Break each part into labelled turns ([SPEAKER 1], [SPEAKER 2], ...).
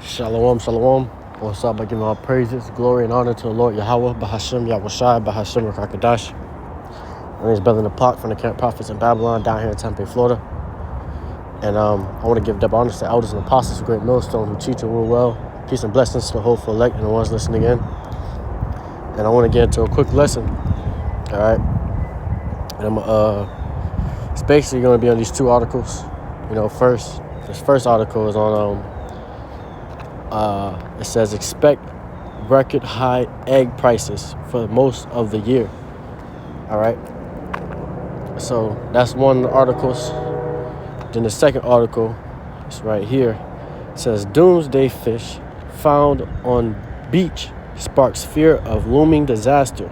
[SPEAKER 1] Shalom, shalom. What's up? I give all praises, glory, and honor to the Lord Yahweh, Bahashem, Yahushai, Bahashem, Rakakadash. My name is Brother Napak from the Camp Prophets in Babylon, down here in Tempe, Florida. And I want to give double honors to elders and apostles of Great Millstone who teach and rule well. Peace and blessings to the hopeful elect and the ones listening in. And I want to get into a quick lesson. All right. And it's basically going to be on these two articles. This first article is on it says expect record high egg prices for most of the year. All right. So that's one of the articles. Then the second article is right here. It says Doomsday fish found on beach sparks fear of looming disaster.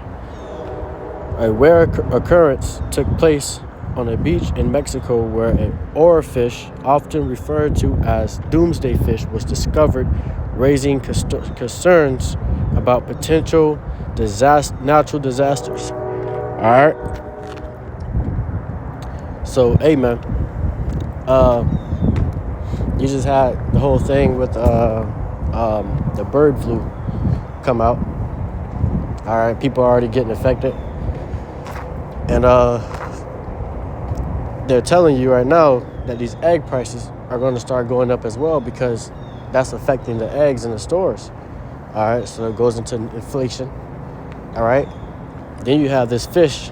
[SPEAKER 1] A rare occurrence took place on a beach in Mexico where an oarfish, often referred to as Doomsday fish, was discovered, raising concerns about potential natural disasters. All right. So, hey, man. You just had the whole thing with the bird flu come out. All right, people are already getting affected, and they're telling you right now that these egg prices are going to start going up as well because that's affecting the eggs in the stores. All right, so it goes into inflation. All right, then you have this fish,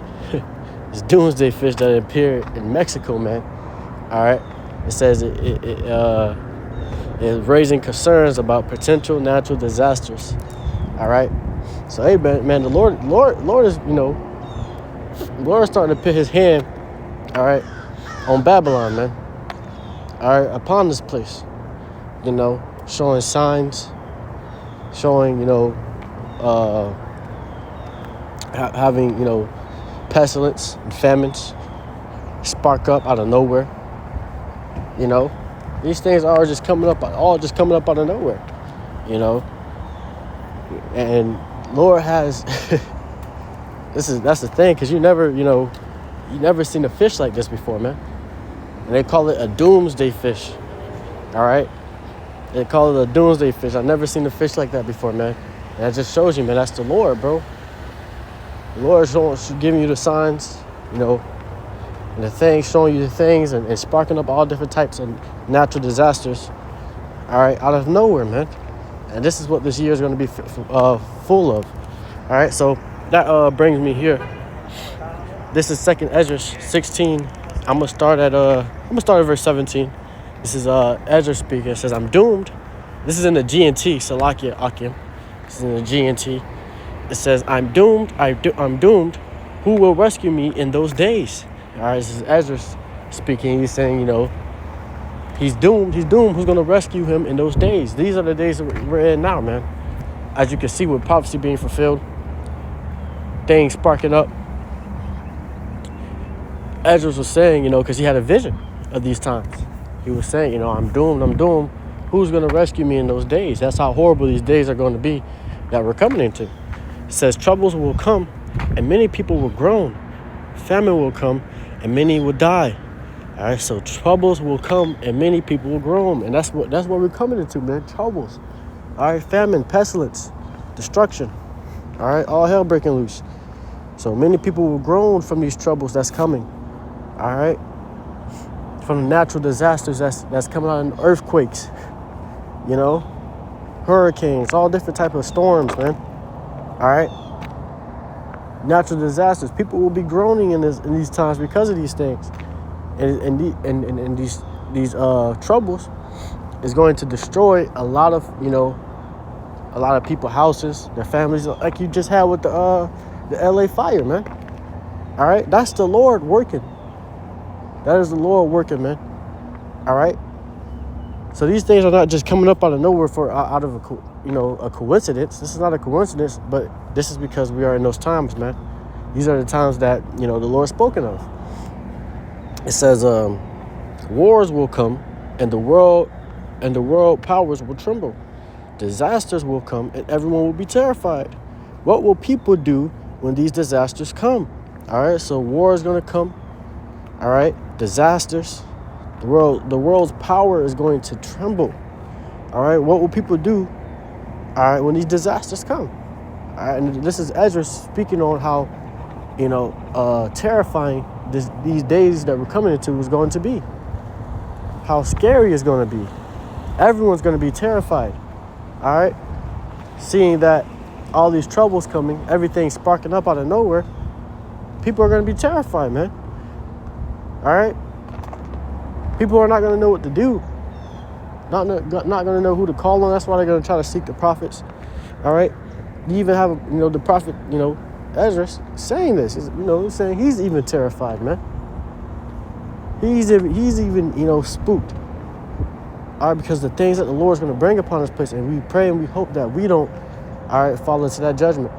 [SPEAKER 1] this Doomsday fish that appeared in Mexico, man. All right, it says it is raising concerns about potential natural disasters. All right, so hey, man, the Lord is, Lord is starting to put His hand, all right, on Babylon, man. All right, upon this place, showing signs, showing, having, pestilence and famines spark up out of nowhere. These things are just coming up out of nowhere, and Lord has, that's the thing, because you never seen a fish like this before, man. And they call it a doomsday fish. All right, they call it a doomsday fish. I've never seen a fish like that before, man. And that just shows you, man, that's the Lord, bro. The Lord is giving you the signs, and the things, showing you the things, and sparking up all different types of natural disasters, all right, out of nowhere, man. And this is what this year is going to be full of. All right, so that brings me here. This is 2nd Ezra 16. I'm gonna start at verse 17. This is Ezra speaking. It says, "I'm doomed." This is in the GNT, Salakia Akim. This is in the GNT. It says, "I'm doomed. I'm doomed. Who will rescue me in those days?" All right, this is Ezra speaking. He's saying, he's doomed. He's doomed. Who's going to rescue him in those days? These are the days that we're in now, man. As you can see, with prophecy being fulfilled, things sparking up. Ezra was saying, because he had a vision of these times. He was saying, I'm doomed. I'm doomed. Who's going to rescue me in those days? That's how horrible these days are going to be that we're coming into. It says, troubles will come, and many people will groan. Famine will come, and many will die. All right, so troubles will come, and many people will groan, and that's what we're coming into, man. Troubles. All right, famine, pestilence, destruction. All right, all hell breaking loose. So many people will groan from these troubles that's coming. All right, from the natural disasters that's coming out in earthquakes, hurricanes, all different type of storms, man. All right. Natural disasters. People will be groaning in these times because of these things, and these troubles is going to destroy a lot of people's houses, their families, like you just had with the LA fire, man. All right, that's the Lord working. That is the Lord working, man. All right. So these things are not just coming up out of nowhere out of a coincidence. This is not a coincidence, but this is because we are in those times, man. These are the times that, the Lord spoken of. It says, wars will come, and the world powers will tremble. Disasters will come, and everyone will be terrified. What will people do when these disasters come? All right, so war is going to come. All right, disasters. The world's power is going to tremble. All right, what will people do, all right, when these disasters come? All right, and this is Ezra speaking on how, terrifying these days that we're coming into is going to be. How scary it's going to be. Everyone's going to be terrified. All right, seeing that all these troubles coming, everything sparking up out of nowhere, people are going to be terrified, man. All right, people are not going to know what to do. Not going to know who to call on. That's why they're going to try to seek the prophets. All right, you even have the prophet Ezra saying this. Saying he's even terrified, man. He's even spooked. All right, because the things that the Lord's going to bring upon this place, and we pray and we hope that we don't, all right, fall into that judgment.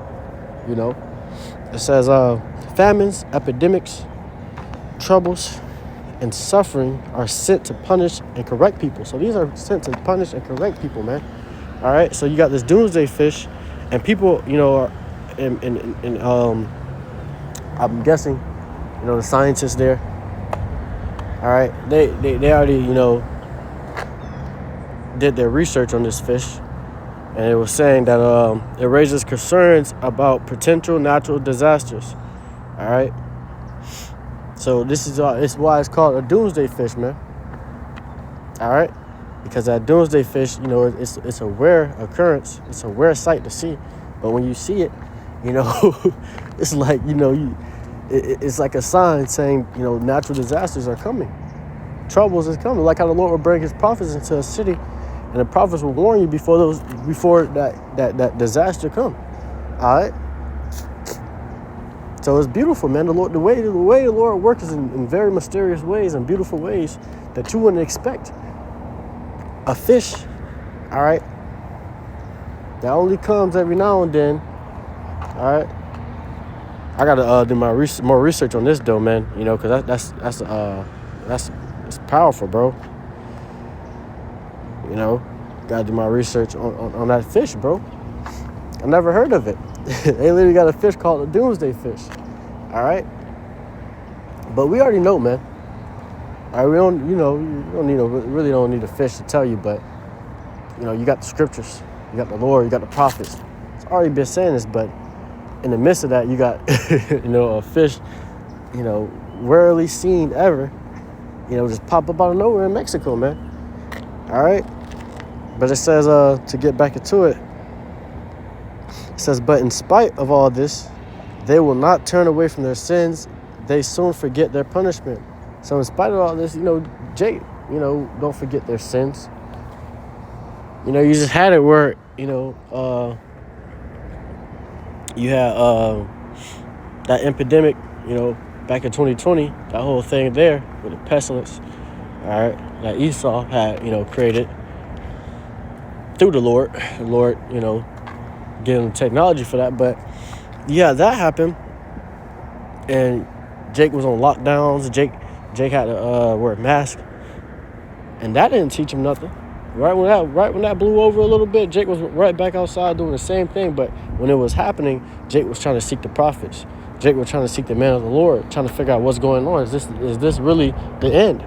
[SPEAKER 1] It says famines, epidemics, troubles, and suffering are sent to punish and correct people. So these are sent to punish and correct people, man. All right, so you got this doomsday fish, and people, are, and I'm guessing, the scientists there. All right, they already, did their research on this fish, and it was saying that it raises concerns about potential natural disasters. All right, so this is it's why it's called a doomsday fish, man. All right, because that doomsday fish, it's a rare occurrence, it's a rare sight to see, but when you see it, it's like it's like a sign saying natural disasters are coming, troubles is coming. Like how the Lord will bring His prophets into a city, and the prophets will warn you before that disaster come. All right. So it's beautiful, man. The way the Lord works is in very mysterious ways and beautiful ways that you wouldn't expect. A fish, all right, that only comes every now and then. All right. I gotta do more research on this though, man. Because that's it's powerful, bro. Gotta do my research on that fish, bro. I never heard of it. They literally got a fish called a doomsday fish. All right. But we already know, man. All right, we don't, you really don't need a fish to tell you, but you got the scriptures, you got the Lord, you got the prophets. It's already been saying this, but in the midst of that, you got, a fish, rarely seen ever, just pop up out of nowhere in Mexico, man. All right. But it says, to get back into it, it says, but in spite of all this, they will not turn away from their sins. They soon forget their punishment. So in spite of all this, Jake, don't forget their sins. You just had it where, you had that epidemic, back in 2020, that whole thing there with the pestilence, all right, that Esau had, created through the Lord, giving him technology for that. But yeah, that happened, and Jake was on lockdowns. Jake had to wear a mask, and that didn't teach him nothing. Right when that blew over a little bit, Jake was right back outside doing the same thing. But when it was happening, Jake was trying to seek the prophets. Jake was trying to seek the man of the Lord, trying to figure out what's going on. Is this really the end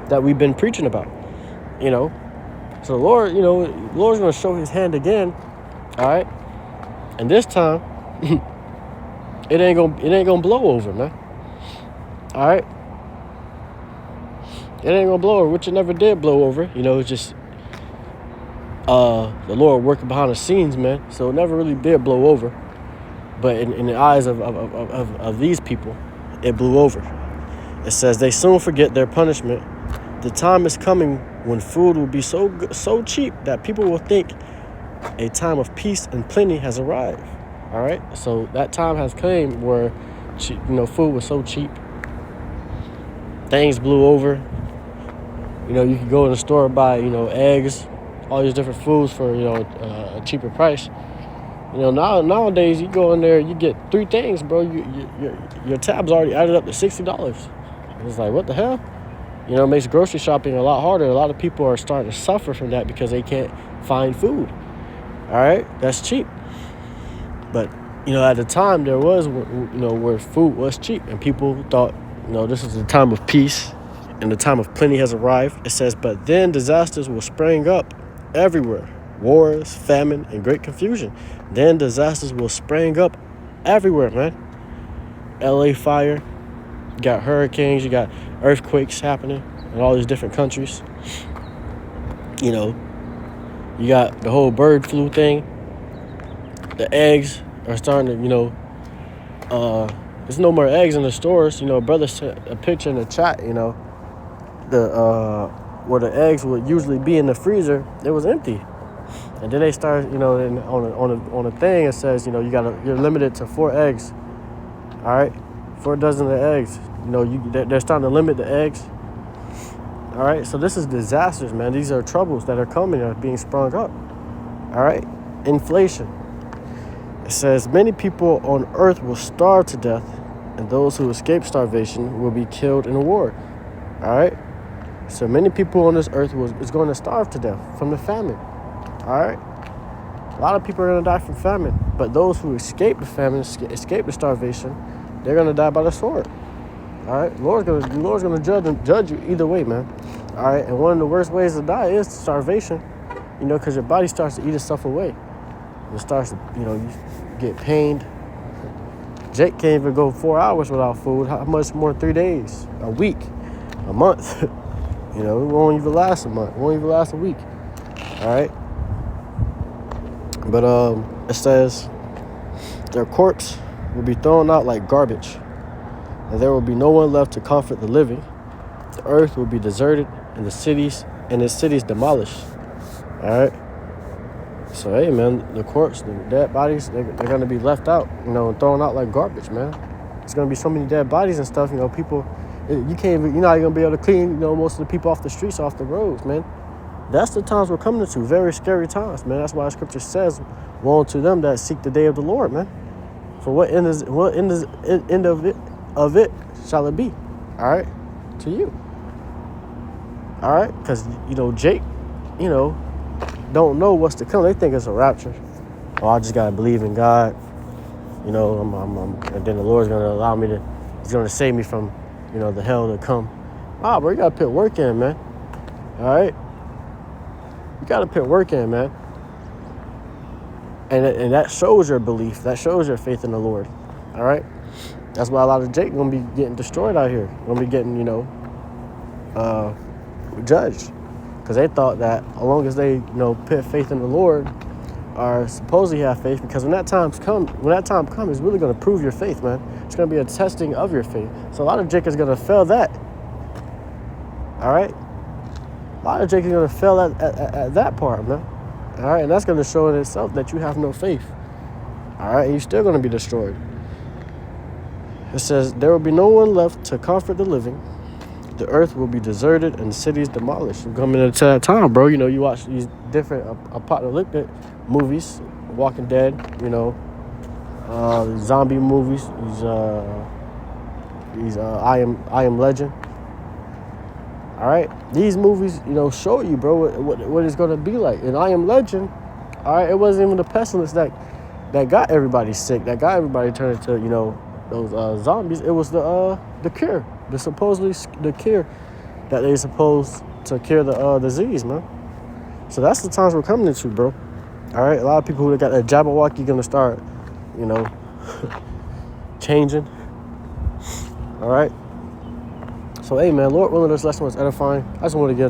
[SPEAKER 1] that we've been preaching about? So the Lord, the Lord's going to show His hand again. All right, and this time, it ain't gonna blow over, man. All right, it ain't gonna blow over, which it never did blow over. It's just the Lord working behind the scenes, man. So it never really did blow over. But in the eyes of these people, it blew over. It says they soon forget their punishment. The time is coming when food will be so cheap that people will think a time of peace and plenty has arrived. All right, so that time has came where food was so cheap, things blew over. You could go in the store and buy eggs, all these different foods for a cheaper price. Nowadays you go in there, you get 3 things, bro. Your tab's already added up to $60. It's like, what the hell? It makes grocery shopping a lot harder. A lot of people are starting to suffer from that because they can't find food. All right, that's cheap. But at the time there was where food was cheap, and people thought this is the time of peace and the time of plenty has arrived. It says, but then disasters will spring up everywhere. Wars, famine, and great confusion. Then disasters will spring up everywhere, man. LA fire, you got hurricanes, you got earthquakes happening in all these different countries. You know, you got the whole bird flu thing. The eggs are starting to, there's no more eggs in the stores. A brother sent a picture in the chat, the where the eggs would usually be in the freezer, it was empty. And then they started, on a thing it says, you're limited to 4 eggs. All right, 4 dozen of eggs. They're starting to limit the eggs. All right, so this is disasters, man. These are troubles that are coming, are being sprung up. All right, inflation. It says many people on earth will starve to death, and those who escape starvation will be killed in a war. All right, so many people on this earth is going to starve to death from the famine. All right, a lot of people are going to die from famine, but those who escape the famine, escape the starvation, they're going to die by the sword. All right, the Lord's going to judge you either way, man. All right, and one of the worst ways to die is starvation, because your body starts to eat itself away. It starts to, you get pained. Jake can't even go 4 hours without food. How much more 3 days, a week, a month? It won't even last a month. It won't even last a week. All right. But it says their corpse will be thrown out like garbage, and there will be no one left to comfort the living. The earth will be deserted, and its cities demolished. All right. So hey, man, the corpse, the dead bodies, they're gonna be left out, and thrown out like garbage, man. There's gonna be so many dead bodies and stuff. People, you can't even, you're not gonna be able to clean, most of the people off the streets, off the roads, man. That's the times we're coming to, very scary times, man. That's why the scripture says, "Woe to them that seek the day of the Lord," man. For what end of it shall it be? All right, to you. All right, because Jake, don't know what's to come. They think it's a rapture. Oh, I just gotta believe in God. And then the Lord's gonna allow me to. He's gonna save me from, the hell to come. Bro, you gotta put work in, man. All right, you gotta put work in, man. And that shows your belief. That shows your faith in the Lord. All right, that's why a lot of Jake gonna be getting destroyed out here. Gonna be getting, judged. Because they thought that as long as they, put faith in the Lord, or supposedly have faith, because when that time comes, it's really going to prove your faith, man. It's going to be a testing of your faith. So a lot of Jake is going to fail that. All right? A lot of Jake is going to fail at that part, man. All right? And that's going to show in itself that you have no faith. All right? And you're still going to be destroyed. It says, there will be no one left to comfort the living. The earth will be deserted and cities demolished. We're coming into that time, bro. You watch these different apocalyptic movies, Walking Dead, zombie movies, these I Am Legend. All right, these movies, show you, bro, what it's gonna be like. And I Am Legend, all right, it wasn't even the pestilence that got everybody sick, that got everybody turned into, those zombies. It was the cure. Supposedly the cure that they supposed to cure the disease, man. So that's the times we're coming into, bro. All right, a lot of people who got that Jabberwocky gonna start, changing. All right. So hey, man, Lord willing, this lesson was edifying. I just want to get